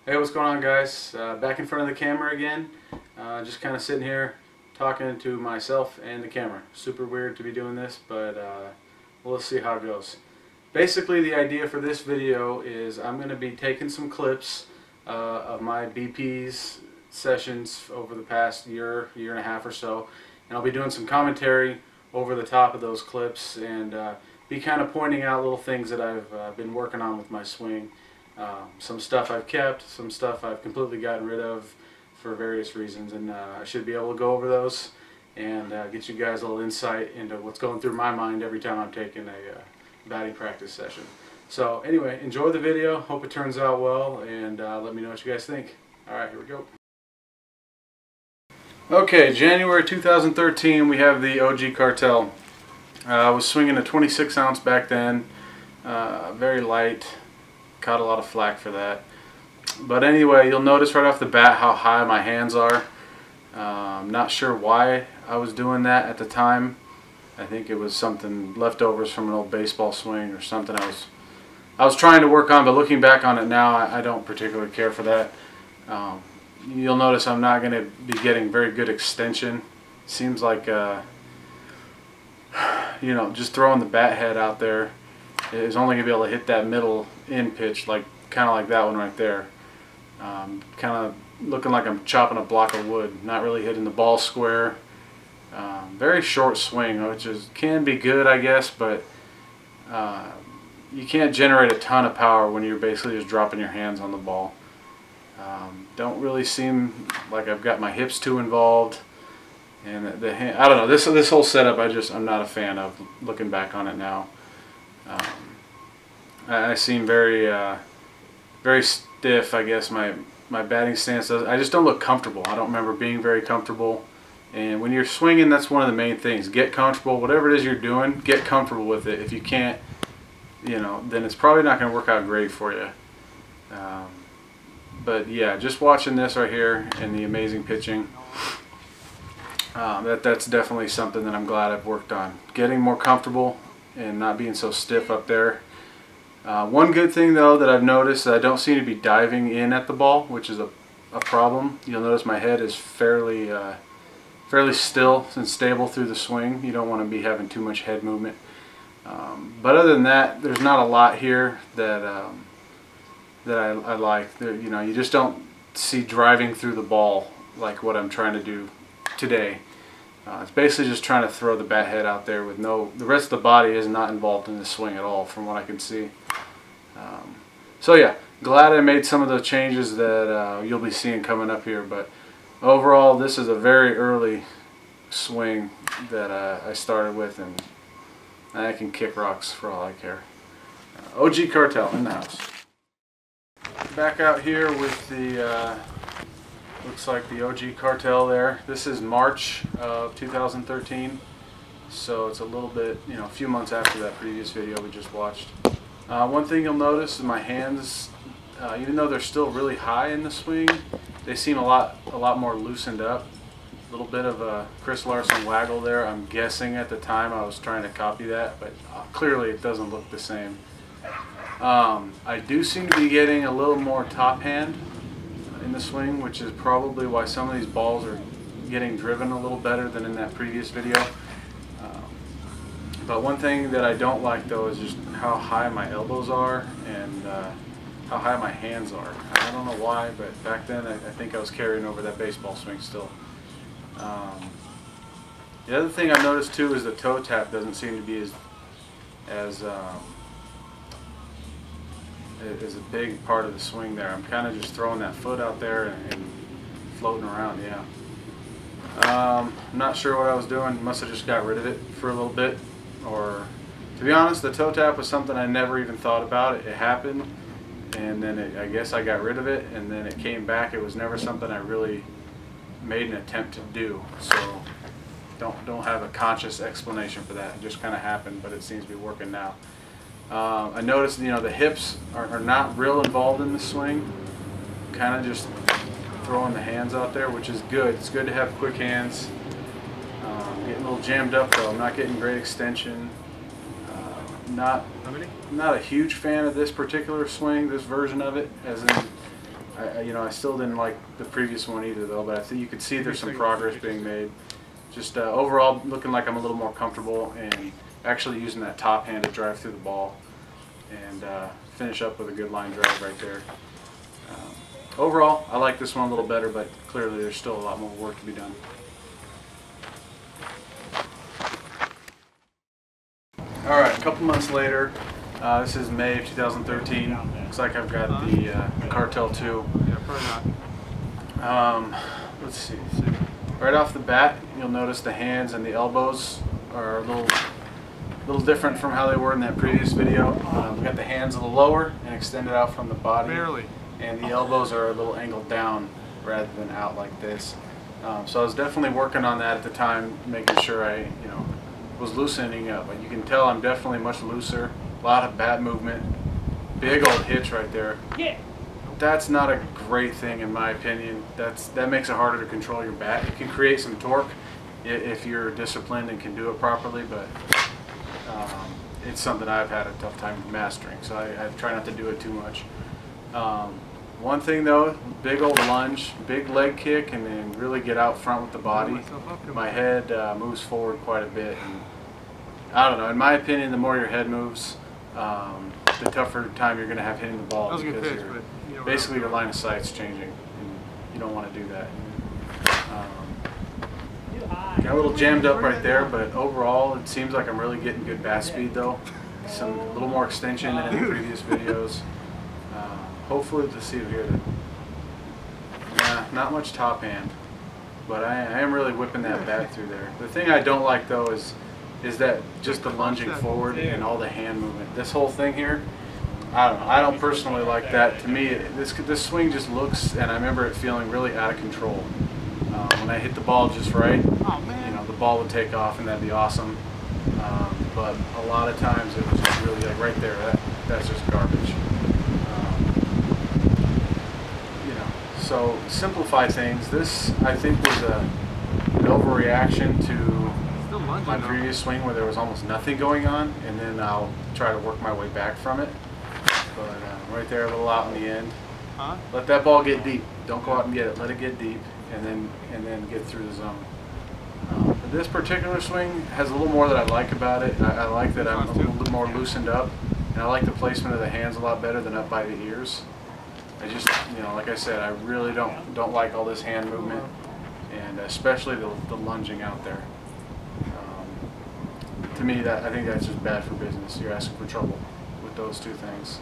Hey, what's going on, guys? Back in front of the camera again. Just kind of sitting here talking to myself and the camera. Super weird to be doing this, but we'll see how it goes. Basically, the idea for this video is I'm going to be taking some clips of my BP's sessions over the past year and a half or so, and I'll be doing some commentary over the top of those clips and be kind of pointing out little things that I've been working on with my swing. Some stuff I've kept, some stuff I've completely gotten rid of for various reasons, and I should be able to go over those and get you guys a little insight into what's going through my mind every time I'm taking a batting practice session. So anyway, enjoy the video, hope it turns out well, and let me know what you guys think. Alright, here we go. Okay, January 2013, we have the OG Cartel. I was swinging a 26 ounce back then, very light. Caught a lot of flack for that, but anyway, you'll notice right off the bat how high my hands are. I'm not sure why I was doing that at the time. I think it was something leftovers from an old baseball swing or something I was trying to work on, but looking back on it now, I don't particularly care for that. You'll notice I'm not going to be getting very good extension. Seems like you know, just throwing the bat head out there is only going to be able to hit that middle in pitch, like kind of like that one right there. Kind of looking like I'm chopping a block of wood, not really hitting the ball square. Very short swing, which can be good, I guess, but you can't generate a ton of power when you're basically just dropping your hands on the ball. Don't really seem like I've got my hips too involved, and I don't know, this whole setup I'm not a fan of, looking back on it now. I seem very very stiff, I guess. My batting stance I just don't look comfortable. I don't remember being very comfortable, and when you're swinging, that's one of the main things. Get comfortable. Whatever it is you're doing, get comfortable with it. If you can't, you know, then it's probably not going to work out great for you. But yeah, just watching this right here and the amazing pitching, that's definitely something that I'm glad I've worked on. Getting more comfortable and not being so stiff up there. One good thing though that I've noticed, I don't seem to be diving in at the ball, which is a problem. You'll notice my head is fairly still and stable through the swing. You don't want to be having too much head movement. But other than that, there's not a lot here that I like. You know, you just don't see driving through the ball like what I'm trying to do today. It's basically just trying to throw the bat head out there with the rest of the body is not involved in the swing at all, from what I can see. So yeah, glad I made some of the changes that you'll be seeing coming up here, but overall this is a very early swing that I started with, and I can kick rocks for all I care. OG Cartel in the house. Back out here with the looks like the OG Cartel there. This is March of 2013, so it's a little bit, you know, a few months after that previous video we just watched. One thing you'll notice is my hands, even though they're still really high in the swing, they seem a lot more loosened up. A little bit of a Chris Larson waggle there. I'm guessing at the time I was trying to copy that, but clearly it doesn't look the same. I do seem to be getting a little more top hand in the swing, which is probably why some of these balls are getting driven a little better than in that previous video. But one thing that I don't like though is just how high my elbows are and how high my hands are. I don't know why, but back then I think I was carrying over that baseball swing still. The other thing I've noticed too is the toe tap doesn't seem to be as a big part of the swing there. I'm kind of just throwing that foot out there and floating around, yeah. I'm not sure what I was doing. Must have just got rid of it for a little bit. Or, to be honest, the toe tap was something I never even thought about. It happened, and then I guess I got rid of it, and then it came back. It was never something I really made an attempt to do. So don't have a conscious explanation for that. It just kind of happened, but it seems to be working now. I noticed, you know, the hips are not real involved in the swing. Kind of just throwing the hands out there, which is good. It's good to have quick hands. Getting a little jammed up though. I'm not getting great extension. Not a huge fan of this particular swing, this version of it, as in I still didn't like the previous one either though, but I think you could see there's some progress being made. Just overall looking like I'm a little more comfortable and actually using that top hand to drive through the ball and finish up with a good line drive right there. Overall, I like this one a little better, but clearly there's still a lot more work to be done. Alright, a couple months later, this is May of 2013. Looks like I've got the Cartel 2. Let's see. Right off the bat, you'll notice the hands and the elbows are a little different from how they were in that previous video. We've got the hands a little lower and extended out from the body. Barely. And the elbows are a little angled down rather than out like this. So I was definitely working on that at the time, making sure I, was loosening up. But you can tell I'm definitely much looser. A lot of bat movement. Big old hitch right there. Yeah. That's not a great thing in my opinion. That makes it harder to control your bat. It can create some torque if you're disciplined and can do it properly, but it's something I've had a tough time mastering. So I try not to do it too much. One thing though, big old lunge, big leg kick, and then really get out front with the body. My head moves forward quite a bit. And I don't know, in my opinion, the more your head moves, the tougher time you're going to have hitting the ball because basically your line of sight's changing, and you don't want to do that. Got a little jammed up right there, but overall it seems like I'm really getting good bat speed though. A little more extension than in the previous videos. Hopefully to see here that not much top hand, but I am really whipping that bat through there. The thing I don't like though is that just the lunging forward and all the hand movement. This whole thing here, I don't know. I don't personally like that. To me, this swing just looks, and I remember it feeling really out of control. When I hit the ball just right, the ball would take off and that'd be awesome. But a lot of times it was just really like right there. That's just garbage. So simplify things. This I think was an overreaction to my previous swing where there was almost nothing going on, and then I'll try to work my way back from it. But right there, a little out in the end. Let that ball get deep. Don't go out and get it. Let it get deep, and then get through the zone. But this particular swing has a little more that I like about it. I like that I'm a little bit more loosened up, and I like the placement of the hands a lot better than up by the ears. I just, like I said, I really don't like all this hand movement, and especially the lunging out there. To me, I think that's just bad for business. You're asking for trouble with those two things.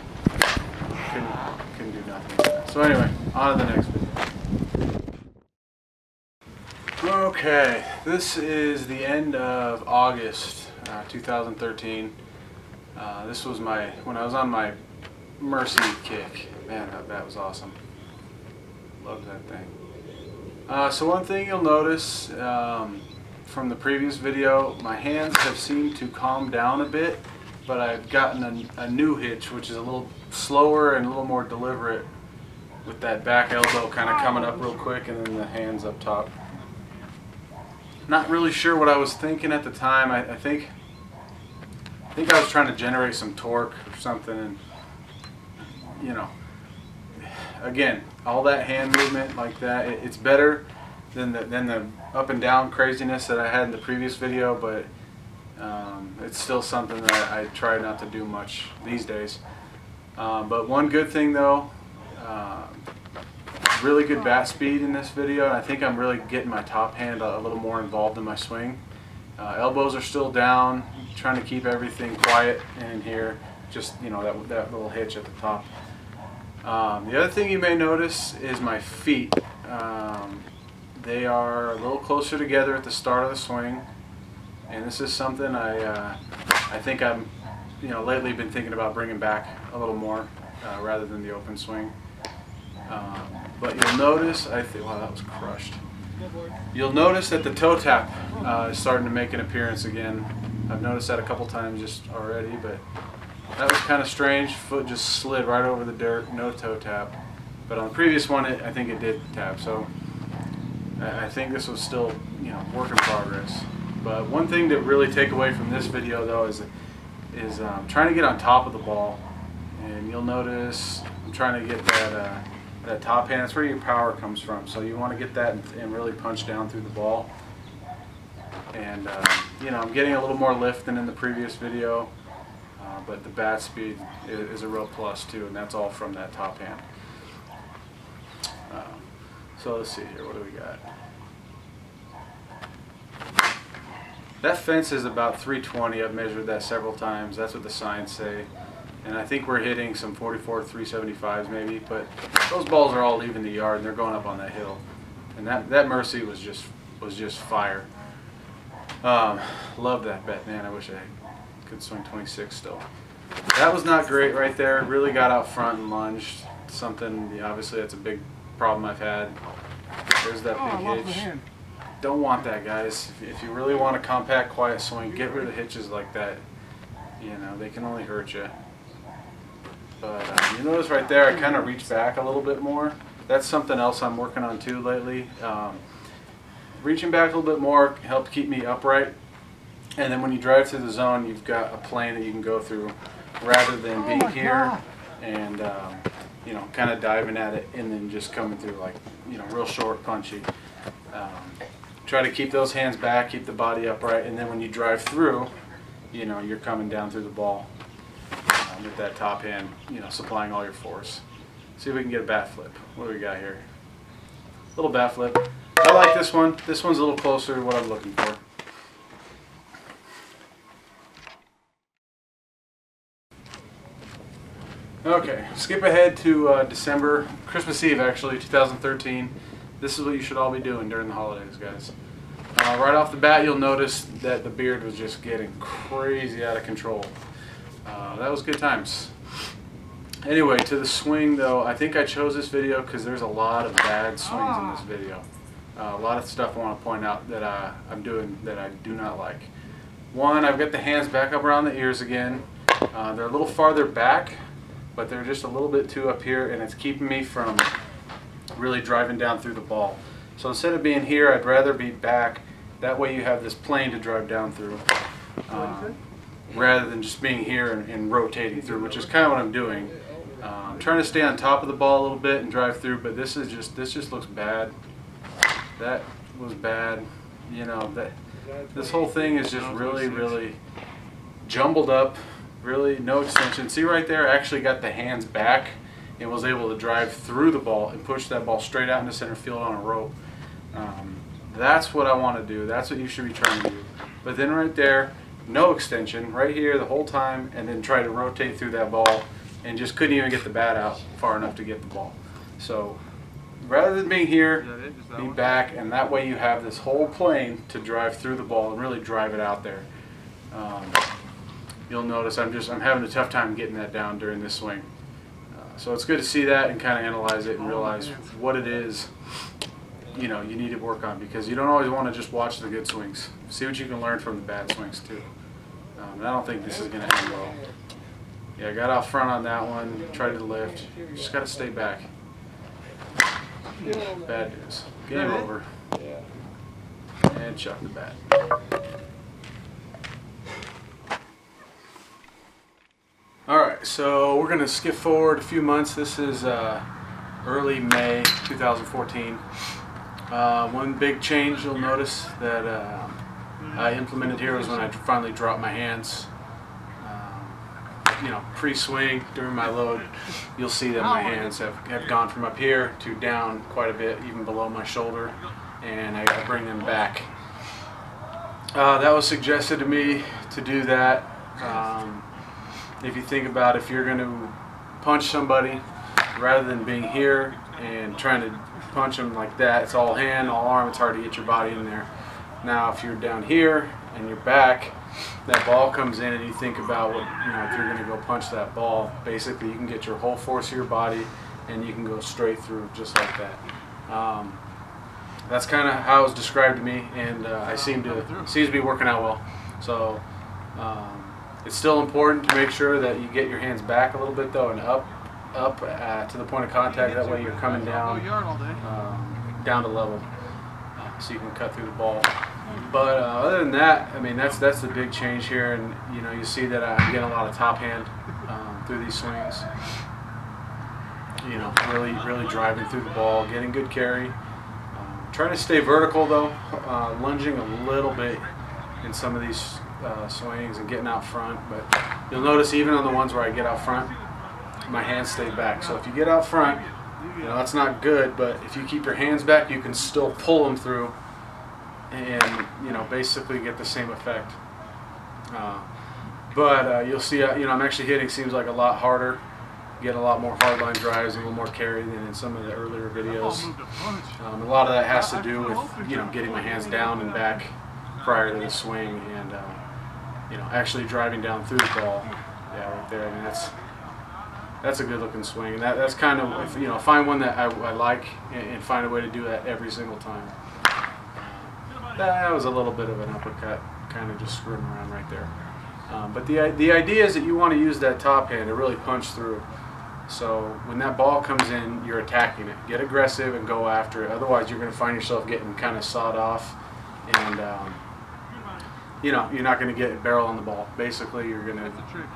Couldn't do nothing. So anyway, on to the next video. Okay, this is the end of August 2013. This was when I was on my Mercy kick. Man, that was awesome. Loved that thing. So one thing you'll notice from the previous video, my hands have seemed to calm down a bit, but I've gotten a new hitch, which is a little slower and a little more deliberate, with that back elbow kind of coming up real quick and then the hands up top. Not really sure what I was thinking at the time. I think I was trying to generate some torque or something, and again, all that hand movement like that, it's better than the up and down craziness that I had in the previous video, but it's still something that I try not to do much these days. But one good thing though, really good bat speed in this video, and I think I'm really getting my top hand a little more involved in my swing. Elbows are still down, trying to keep everything quiet in here, just that little hitch at the top. The other thing you may notice is my feet. They are a little closer together at the start of the swing, and this is something I think I'm lately been thinking about bringing back a little more rather than the open swing. But you'll notice, wow, that was crushed. You'll notice that the toe tap is starting to make an appearance again. I've noticed that a couple times just already, but that was kind of strange. Foot just slid right over the dirt, no toe tap. But on the previous one, I think it did tap. So I think this was still, work in progress. But one thing to really take away from this video, though, is trying to get on top of the ball. And you'll notice I'm trying to get that top hand, that's where your power comes from. So you want to get that and really punch down through the ball. And you know, I'm getting a little more lift than in the previous video, but the bat speed is a real plus too, and that's all from that top hand. So let's see here, what do we got? That fence is about 320. I've measured that several times. That's what the signs say. And I think we're hitting some 44 375s maybe, but those balls are all leaving the yard and they're going up on that hill. And that Mercy was just fire. Love that bet, man. I wish I could swing 26 still. That was not great right there. Really got out front and lunged. Something, obviously that's a big problem I've had. There's that big hitch. Don't want that, guys. If you really want a compact, quiet swing, get rid of hitches like that. You know, they can only hurt you. But you notice right there, I kind of reach back a little bit more. That's something else I'm working on too lately. Reaching back a little bit more helped keep me upright. And then when you drive through the zone, you've got a plane that you can go through, rather than being here and you know, kind of diving at it and then just coming through like, you know, real short, punchy. Try to keep those hands back, keep the body upright, and then when you drive through, you know, you're coming down through the ball with that top hand, you know, supplying all your force. See if we can get a bat flip. What do we got here? Little bat flip. I like this one. This one's a little closer to what I'm looking for. Okay, skip ahead to December, Christmas Eve actually, 2013. This is what you should all be doing during the holidays, guys. Right off the bat, you'll notice that the beard was just getting crazy out of control. That was good times. Anyway, to the swing though, I think I chose this video because there's a lot of bad swings in this video. A lot of stuff I want to point out that I'm doing that I do not like. One, I've got the hands back up around the ears again. They're a little farther back, but they're just a little bit too up here, and it's keeping me from really driving down through the ball. So instead of being here, I'd rather be back. That way you have this plane to drive down through, rather than just being here and rotating through, which is kind of what I'm doing. I'm trying to stay on top of the ball a little bit and drive through, but this just looks bad. That was bad. You know, this whole thing is just really jumbled up. Really no extension. See right there, I actually got the hands back and was able to drive through the ball and push that ball straight out into center field on a rope. That's what I want to do. That's what you should be trying to do. But then right there, no extension, right here the whole time, and then try to rotate through that ball and just couldn't even get the bat out far enough to get the ball. So rather than being here, be back, and that way you have this whole plane to drive through the ball and really drive it out there. You'll notice I'm having a tough time getting that down during this swing. So it's good to see that and kind of analyze it and realize what it is, you know, you need to work on, because you don't always want to just watch the good swings. See what you can learn from the bad swings too. I don't think this is going to end well. Yeah, I got out front on that one, tried to lift. Just got to stay back. Bad news. Game over. And chuck the bat. Alright, so we're going to skip forward a few months. This is early May 2014. One big change you'll notice that I implemented here was when I finally dropped my hands. You know, pre-swing during my load, you'll see that my hands have gone from up here to down quite a bit, even below my shoulder, and I bring them back. That was suggested to me to do that. If you think about if you're going to punch somebody, rather than being here and trying to punch them like that, it's all hand, all arm, it's hard to get your body in there. Now if you're down here and you're back, that ball comes in and you think about what, you know, if you're going to go punch that ball, basically you can get your whole force of your body and you can go straight through just like that. That's kind of how it was described to me, and I seems to be working out well. So it's still important to make sure that you get your hands back a little bit though, and up to the point of contact. That way you're coming down down to level, so you can cut through the ball. But other than that, I mean, that's the big change here, and you know, you see that I'm getting a lot of top hand through these swings. you know, really driving through the ball, getting good carry. Trying to stay vertical though, lunging a little bit in some of these swings and getting out front. But you'll notice even on the ones where I get out front, my hands stay back. So if you get out front, you know, that's not good, but if you keep your hands back, you can still pull them through and, you know, basically get the same effect. But you'll see, you know, I'm actually hitting seems like a lot harder. Get a lot more hardline drives, a little more carry than in some of the earlier videos. A lot of that has to do with, you know, getting my hands down and back prior to the swing, and you know, actually driving down through the ball. Yeah, right there. I mean, that's a good looking swing, and that's kind of, you know, find one that I like and find a way to do that every single time. That was a little bit of an uppercut, kind of just screwing around right there. But the idea is that you want to use that top hand to really punch through. So when that ball comes in, you're attacking it. Get aggressive and go after it. Otherwise, you're going to find yourself getting kind of sawed off, and you know, you're not going to get a barrel on the ball. Basically, you're going to,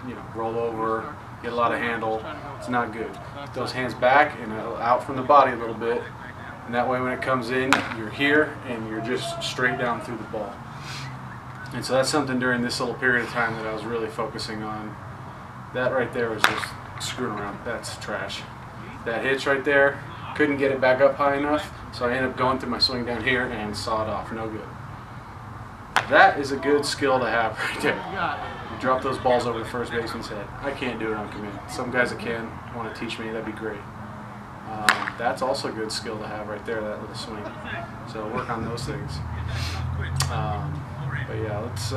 you know, roll over, get a lot of handle. It's not good. Get those hands back and out from the body a little bit, and that way when it comes in, you're here and you're just straight down through the ball. And so that's something during this little period of time that I was really focusing on. That right there was just screwing around. That's trash. That hitch right there, couldn't get it back up high enough, so I ended up going through my swing down here and saw it off. No good. That is a good skill to have right there. You drop those balls over the first baseman's head. I can't do it on command. Some guys that can want to teach me, that'd be great. That's also a good skill to have right there, that little swing. So work on those things. But yeah, let's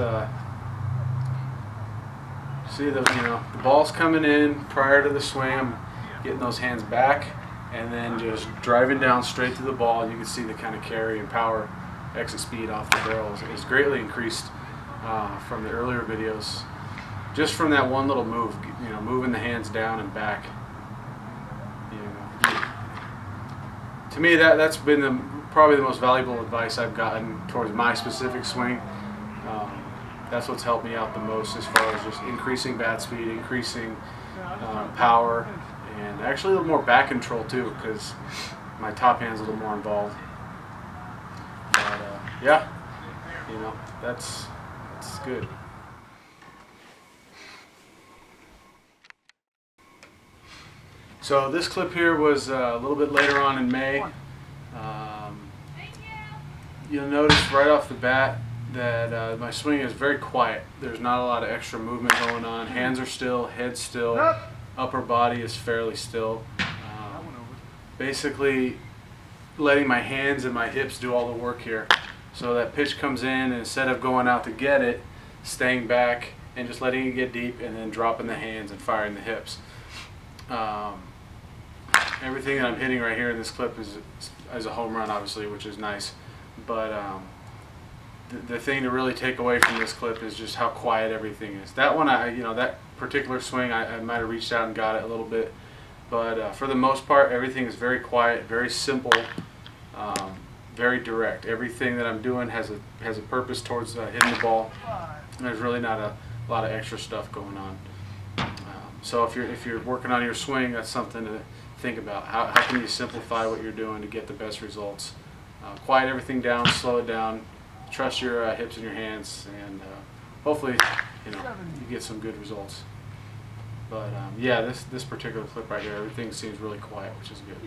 see the, you know, the ball's coming in prior to the swing. I'm getting those hands back and then just driving down straight to the ball. You can see the kind of carry and power, exit speed off the barrels is greatly increased from the earlier videos. Just from that one little move, you know, moving the hands down and back. You know, to me, that's been probably the most valuable advice I've gotten towards my specific swing. That's what's helped me out the most as far as just increasing bat speed, increasing power, and actually a little more back control too, because my top hand's a little more involved. But yeah, you know, that's good. So this clip here was a little bit later on in May. You'll notice right off the bat that my swing is very quiet. There's not a lot of extra movement going on. Hands are still, head's still, upper body is fairly still. Basically letting my hands and my hips do all the work here. So that pitch comes in, and instead of going out to get it, staying back and just letting it get deep and then dropping the hands and firing the hips. Everything that I'm hitting right here in this clip is a home run, obviously, which is nice. But the thing to really take away from this clip is just how quiet everything is. That one, you know, that particular swing, I might have reached out and got it a little bit, but for the most part, everything is very quiet, very simple, very direct. Everything that I'm doing has a purpose towards hitting the ball. And there's really not a lot of extra stuff going on. So if you're working on your swing, that's something to think about. How can you simplify what you're doing to get the best results? Quiet everything down, slow it down, trust your hips and your hands, and hopefully, you know, you get some good results. But yeah, this particular clip right here, everything seems really quiet, which is good.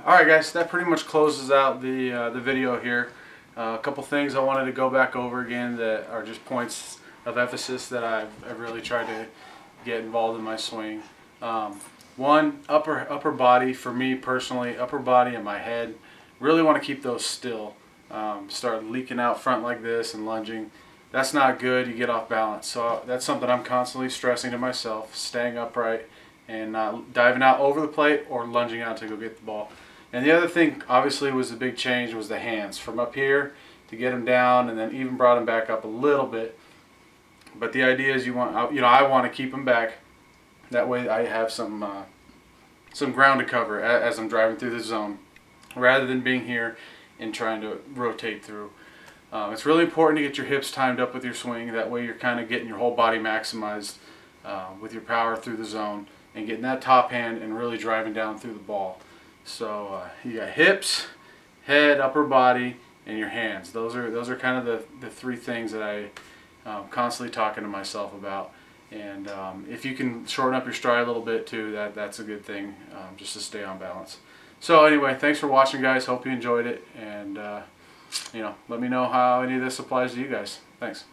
Alright guys, that pretty much closes out the video here. A couple things I wanted to go back over again that are just points of emphasis that I've really tried to get involved in my swing. One, upper body, for me personally, upper body and my head, really want to keep those still. Start leaking out front like this and lunging. That's not good, you get off balance. So that's something I'm constantly stressing to myself, staying upright and not diving out over the plate or lunging out to go get the ball. And the other thing, obviously, was the big change was the hands. From up here to get them down, and then even brought them back up a little bit. But the idea is I want to keep them back. That way I have some ground to cover as I'm driving through the zone, rather than being here and trying to rotate through. It's really important to get your hips timed up with your swing. That way you're kind of getting your whole body maximized with your power through the zone and getting that top hand and really driving down through the ball. So you got hips, head, upper body, and your hands. Those are kind of the three things that I constantly talking to myself about. And if you can shorten up your stride a little bit too, that's a good thing, just to stay on balance. So anyway, thanks for watching, guys. Hope you enjoyed it, and you know, let me know how any of this applies to you guys. Thanks.